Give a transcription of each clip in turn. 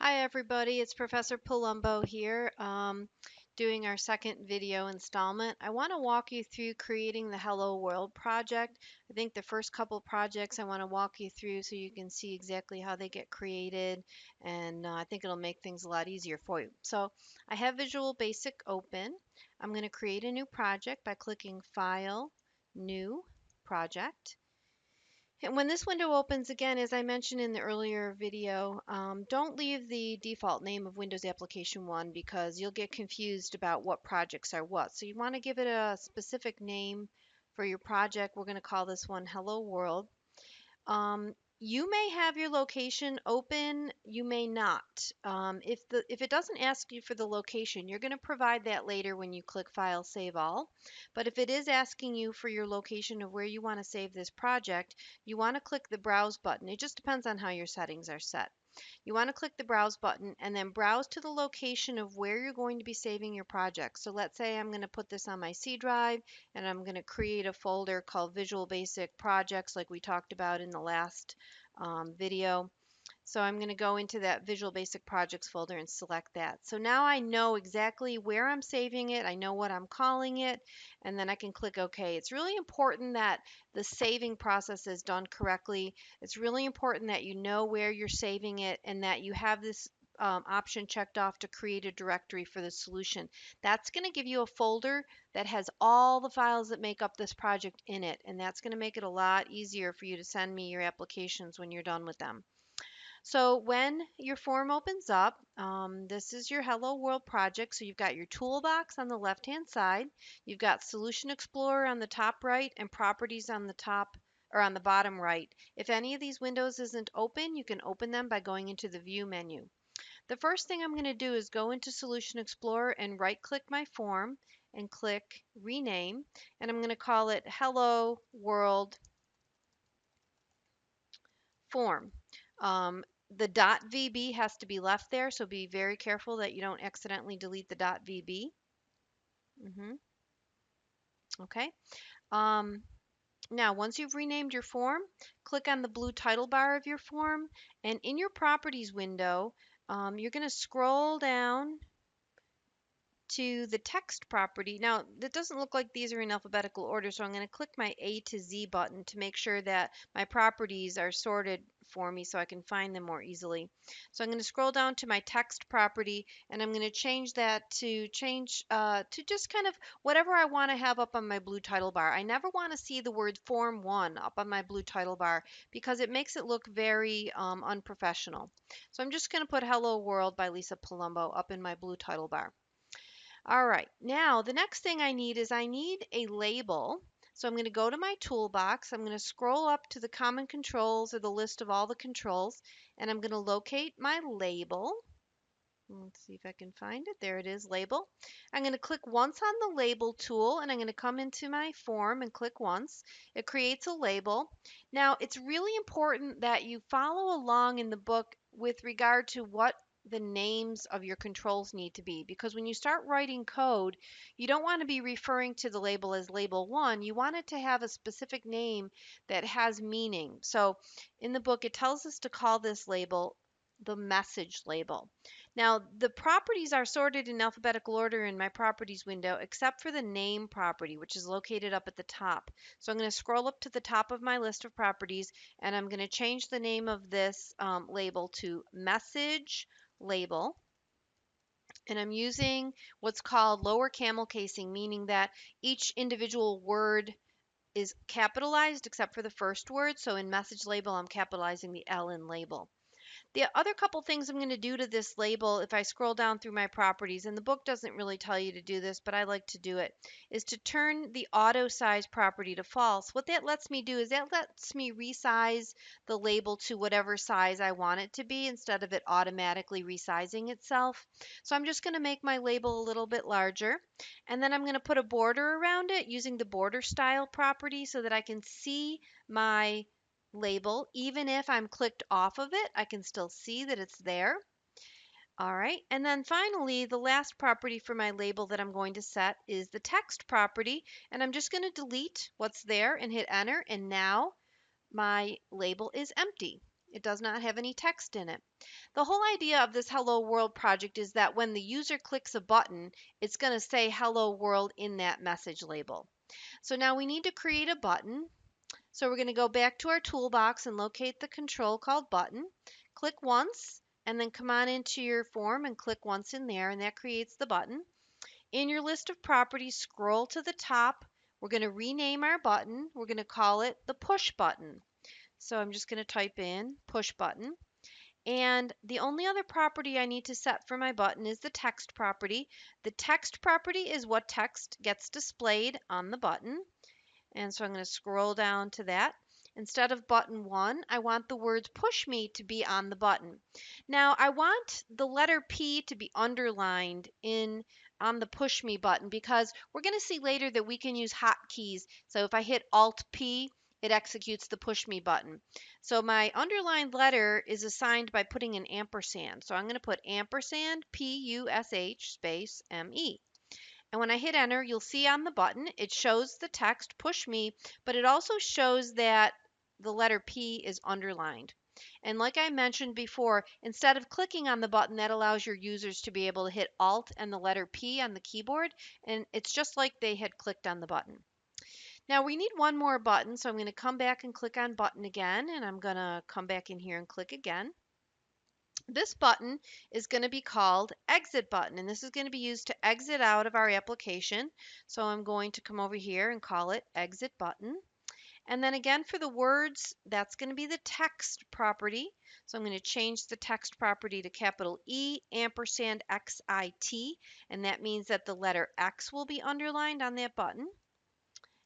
Hi everybody, it's Professor Palumbo here, doing our second video installment. I want to walk you through creating the Hello World project. I think the first couple projects I want to walk you through so you can see exactly how they get created, and I think it'll make things a lot easier for you. So I have Visual Basic open. I'm going to create a new project by clicking File, New, Project. And when this window opens again, as I mentioned in the earlier video, don't leave the default name of Windows Application 1 because you'll get confused about what projects are what. So you want to give it a specific name for your project. We're going to call this one Hello World. You may have your location open, you may not. If it doesn't ask you for the location, you're going to provide that later when you click File, Save All. But if it is asking you for your location of where you want to save this project, you want to click the Browse button. It just depends on how your settings are set. You want to click the Browse button and then browse to the location of where you're going to be saving your project. So let's say I'm going to put this on my C drive and I'm going to create a folder called Visual Basic Projects like we talked about in the last video. So I'm going to go into that Visual Basic Projects folder and select that. So now I know exactly where I'm saving it. I know what I'm calling it, and then I can click OK. It's really important that the saving process is done correctly. It's really important that you know where you're saving it and that you have this option checked off to create a directory for the solution. That's going to give you a folder that has all the files that make up this project in it, and that's going to make it a lot easier for you to send me your applications when you're done with them. So when your form opens up, this is your Hello World project. So you've got your toolbox on the left-hand side, you've got Solution Explorer on the top right, and Properties on the top or on the bottom right. If any of these windows isn't open, you can open them by going into the View menu. The first thing I'm going to do is go into Solution Explorer and right-click my form and click Rename, and I'm going to call it Hello World Form. Um, the .vb has to be left there, so be very careful that you don't accidentally delete the .vb. Okay. Um, Now, once you've renamed your form, click on the blue title bar of your form, and in your Properties window, you're going to scroll down to the text property. Now, it doesn't look like these are in alphabetical order, so I'm going to click my A to Z button to make sure that my properties are sorted for me so I can find them more easily. So I'm going to scroll down to my text property, and I'm going to change that to to just kind of whatever I want to have up on my blue title bar. I never want to see the word Form 1 up on my blue title bar because it makes it look very unprofessional. So I'm just going to put Hello World by Lisa Palumbo up in my blue title bar. All right, now the next thing I need a label. So I'm going to go to my toolbox. I'm going to scroll up to the common controls or the list of all the controls, and I'm going to locate my label. Let's see if I can find it. There it is, label. I'm going to click once on the label tool and I'm going to come into my form and click once. It creates a label. Now, it's really important that you follow along in the book with regard to what the names of your controls need to be, because when you start writing code, you don't want to be referring to the label as label 1. You want it to have a specific name that has meaning. So in the book, it tells us to call this label the message label. Now, the properties are sorted in alphabetical order in my properties window, except for the name property, which is located up at the top. So I'm going to scroll up to the top of my list of properties, and I'm going to change the name of this label to message label. And I'm using what's called lower camel casing, meaning that each individual word is capitalized except for the first word. So in message label, I'm capitalizing the L in label. The other couple things I'm going to do to this label, if I scroll down through my properties, and the book doesn't really tell you to do this, but I like to do it, is to turn the auto size property to false. What that lets me do is that lets me resize the label to whatever size I want it to be instead of it automatically resizing itself. So I'm just going to make my label a little bit larger, and then I'm going to put a border around it using the border style property so that I can see my label. Even if I'm clicked off of it, I can still see that it's there. All right, and then finally, the last property for my label that I'm going to set is the text property, and I'm just going to delete what's there and hit enter, and now my label is empty. It does not have any text in it. The whole idea of this Hello World project is that when the user clicks a button, it's going to say Hello World in that message label. So now we need to create a button. So we're going to go back to our toolbox and locate the control called button. Click once and then come on into your form and click once in there, and that creates the button. In your list of properties, scroll to the top. We're going to rename our button. We're going to call it the push button. So I'm just going to type in push button. And the only other property I need to set for my button is the text property. The text property is what text gets displayed on the button. And so I'm going to scroll down to that. Instead of button 1, I want the words push me to be on the button. Now I want the letter P to be underlined in on the push me button because we're going to see later that we can use hotkeys. So if I hit Alt P, it executes the push me button. So my underlined letter is assigned by putting an ampersand. So I'm going to put ampersand PUSH space ME. And when I hit enter, you'll see on the button, it shows the text push me, but it also shows that the letter P is underlined. And like I mentioned before, instead of clicking on the button, that allows your users to be able to hit Alt and the letter P on the keyboard, and it's just like they had clicked on the button. Now we need one more button, so I'm going to come back and click on button again, and I'm going to come back in here and click again. This button is going to be called exit button, and this is going to be used to exit out of our application. So I'm going to come over here and call it exit button. And then again for the words, that's going to be the text property. So I'm going to change the text property to capital E ampersand XIT, and that means that the letter X will be underlined on that button.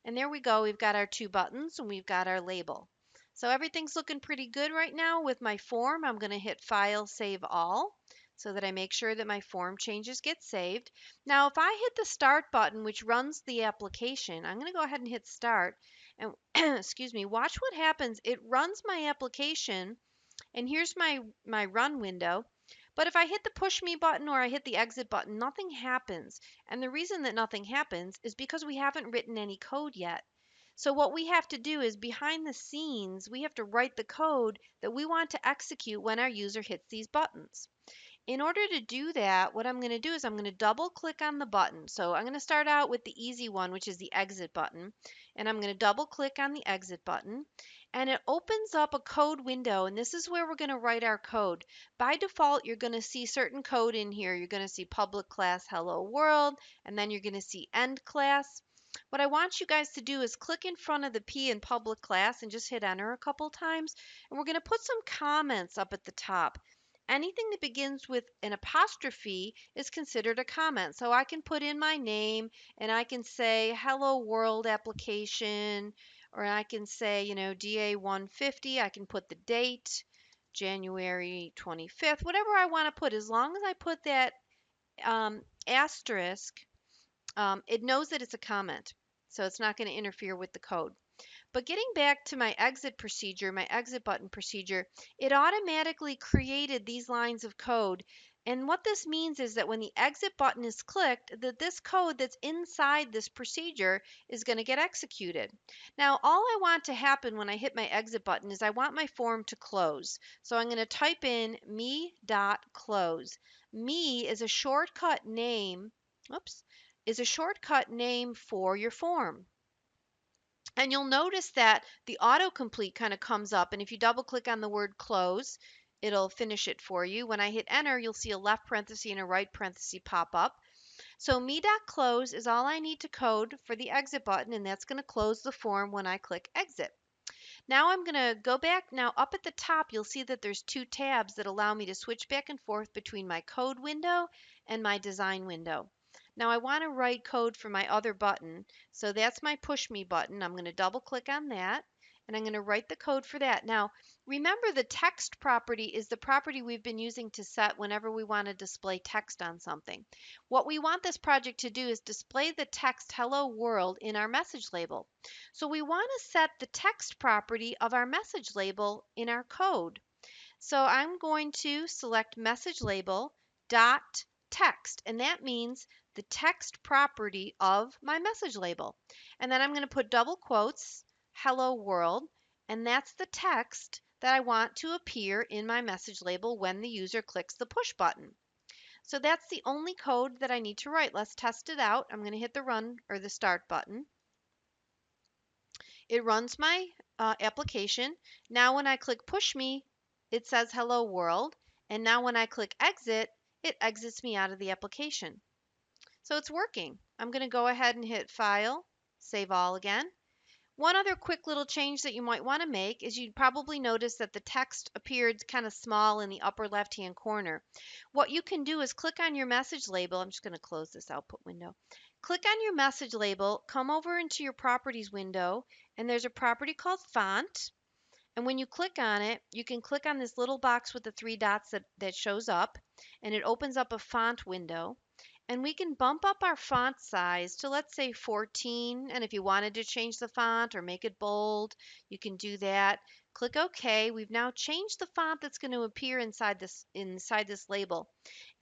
And there we go. We've got our two buttons and we've got our label. So everything's looking pretty good right now with my form. I'm going to hit File, Save All so that I make sure that my form changes get saved. Now, if I hit the Start button, which runs the application, I'm going to go ahead and hit Start. And excuse me, watch what happens. It runs my application, and here's my run window. But if I hit the push me button or I hit the exit button, nothing happens. And the reason that nothing happens is because we haven't written any code yet. So what we have to do is behind the scenes, we have to write the code that we want to execute when our user hits these buttons. In order to do that, what I'm going to do is I'm going to double click on the button. So I'm going to start out with the easy one, which is the exit button. And I'm going to double click on the exit button. And it opens up a code window. And this is where we're going to write our code. By default, you're going to see certain code in here. You're going to see public class hello world. And then you're going to see end class. What I want you guys to do is click in front of the P in public class and just hit enter a couple times. And we're going to put some comments up at the top. Anything that begins with an apostrophe is considered a comment. So I can put in my name and I can say hello world application, or I can say, DA 150. I can put the date, January 25th, whatever I want to put. As long as I put that asterisk, it knows that it's a comment. So it's not going to interfere with the code. But getting back to my exit procedure, my exit button procedure, it automatically created these lines of code. And what this means is that when the exit button is clicked, that this code that's inside this procedure is going to get executed. Now, all I want to happen when I hit my exit button is I want my form to close. So I'm going to type in me.close. Me is a shortcut name, oops, is a shortcut name for your form. And you'll notice that the autocomplete kind of comes up. And if you double click on the word close, it'll finish it for you. When I hit enter, you'll see a left parenthesis and a right parenthesis pop up. So me.close is all I need to code for the exit button, and that's going to close the form when I click exit. Now I'm going to go back. Now up at the top, you'll see that there's two tabs that allow me to switch back and forth between my code window and my design window. Now I want to write code for my other button. So that's my push me button. I'm going to double click on that and I'm going to write the code for that. Now remember, the text property is the property we've been using to set whenever we want to display text on something. What we want this project to do is display the text hello world in our message label. So we want to set the text property of our message label in our code. So I'm going to select message label dot text, and that means the text property of my message label. And then I'm going to put double quotes, hello world, and that's the text that I want to appear in my message label when the user clicks the push button. So that's the only code that I need to write. Let's test it out. I'm going to hit the run or the start button. It runs my application. Now when I click push me, it says hello world. And now when I click exit, it exits me out of the application. So it's working. I'm going to go ahead and hit file, save all again. One other quick little change that you might want to make is you'd probably notice that the text appeared kind of small in the upper left hand corner. What you can do is click on your message label. I'm just going to close this output window. Click on your message label, come over into your properties window, and there's a property called font. And when you click on it, you can click on this little box with the three dots that shows up, and it opens up a font window. And we can bump up our font size to, let's say, 14. And if you wanted to change the font or make it bold, you can do that. Click OK. We've now changed the font that's going to appear inside this label.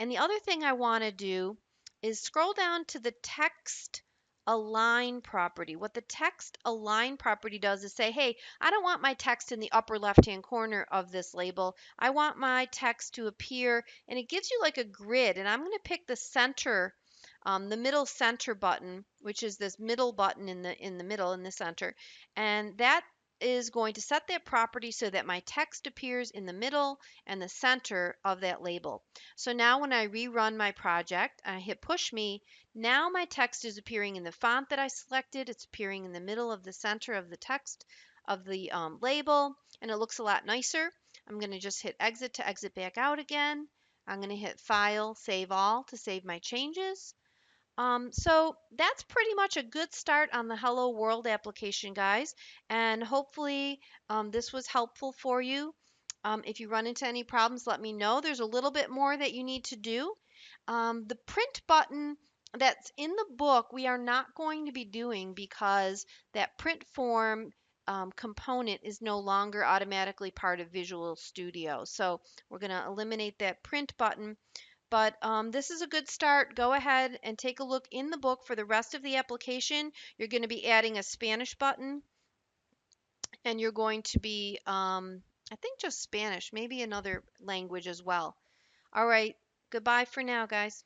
And the other thing I want to do is scroll down to the text align property. What the text align property does is say, hey, I don't want my text in the upper left hand corner of this label. I want my text to appear, and it gives you like a grid. And I'm going to pick the center, the middle center button, which is this middle button in the middle in the center. And that is going to set that property so that my text appears in the middle and the center of that label. So now when I rerun my project, I hit push me, now my text is appearing in the font that I selected. It's appearing in the middle of the center of the text of the label, and it looks a lot nicer. I'm going to just hit exit to exit back out again. I'm going to hit file, save all to save my changes. So that's pretty much a good start on the Hello World application, guys. And hopefully this was helpful for you. If you run into any problems, let me know. There's a little bit more that you need to do. The print button that's in the book, we are not going to be doing because that print form component is no longer automatically part of Visual Studio. So we're going to eliminate that print button. But this is a good start. Go ahead and take a look in the book for the rest of the application. You're going to be adding a Spanish button, and you're going to be, I think, just Spanish, maybe another language as well. All right. Goodbye for now, guys.